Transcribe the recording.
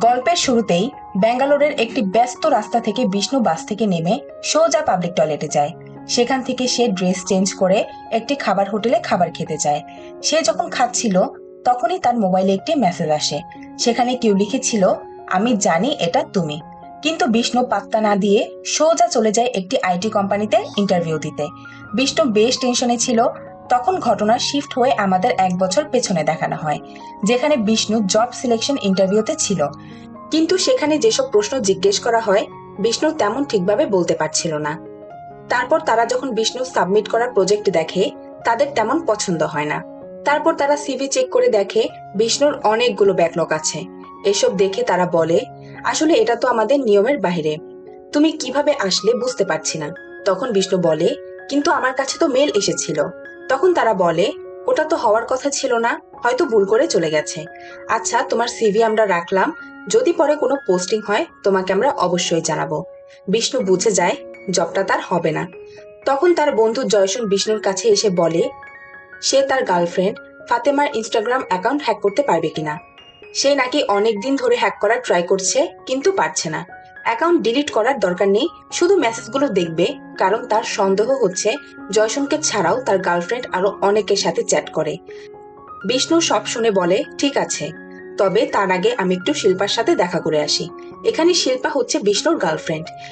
গল্পের শুরুতেই ব্যাঙ্গালোরের একটি ব্যস্ত রাস্তা থেকে বিষ্ণু বাস থেকে নেমে সোজা পাবলিক টয়লেটে যায়। সেখান থেকে সে ড্রেস চেঞ্জ করে একটি খাবার হোটেলে খাবার খেতে যায়। সে যখন খাচ্ছিল তখনই তার মোবাইলে একটি মেসেজ আসে। সেখানে কেউ লিখেছিল, আমি জানি এটা তুমি। কিন্তু বিষ্ণু পাত্তা না দিয়ে সোজা চলে যায় একটি আইটি কোম্পানিতে ইন্টারভিউ দিতে। বিষ্ণু বেশ টেনশনে ছিল। তখন ঘটনা শিফট হয়ে আমাদের 1 বছর পেছনে দেখানো হয়, যেখানে বিষ্ণু জব সিলেকশন ইন্টারভিউতে ছিল। কিন্তু সেখানে যেসব প্রশ্ন জিজ্ঞেস করা হয় বিষ্ণু তেমন ঠিকভাবে বলতে পারছিল না। তারপর তারা যখন বিষ্ণু সাবমিট করা প্রজেক্ট দেখে তাদের তেমন পছন্দ হয় না। তারপর তারা সিভি চেক করে দেখে বিষ্ণুর অনেকগুলো ব্যাকলগ আছে। এসব দেখে তারা বলে, আসলে এটা তো আমাদের নিয়মের বাইরে, তুমি কিভাবে আসলে বুঝতে পারছি না। তখন বিষ্ণু বলে, কিন্তু আমার কাছে তো মেল এসেছিল। তখন তারা বলে, ওটা তো হওয়ার কথা ছিল না, হয়তো ভুল করে চলে গেছে। আচ্ছা, তোমার সিভি আমরা রাখলাম, যদি পরে কোনো পোস্টিং হয় তোমাকে আমরা অবশ্যই জানাবো। বিষ্ণু বুঝে যায় জবটা তার হবে না। তখন তার বন্ধু জয়সন বিষ্ণুর কাছে এসে বলে সে তার গার্লফ্রেন্ড ফাতেমার ইনস্টাগ্রাম অ্যাকাউন্ট হ্যাক করতে পারবে কিনা। সে নাকি অনেক দিন ধরে হ্যাক করার ট্রাই করছে কিন্তু পারছে না। অ্যাকাউন্ট ডিলিট করার দরকার নেই, শুধু মেসেজগুলো দেখবে, কারণ তার সন্দেহ হচ্ছে জয়সনকে ছাড়াও তার গার্লফ্রেন্ড আরো অনেকের সাথে চ্যাট করে। বিষ্ণু সব শুনে বলে, ঠিক আছে, তবে তার আগে আমি একটু শিল্পার সাথে দেখা করে আসি। এখানে শিল্পা হচ্ছে বিষ্ণুর গার্লফ্রেন্ড।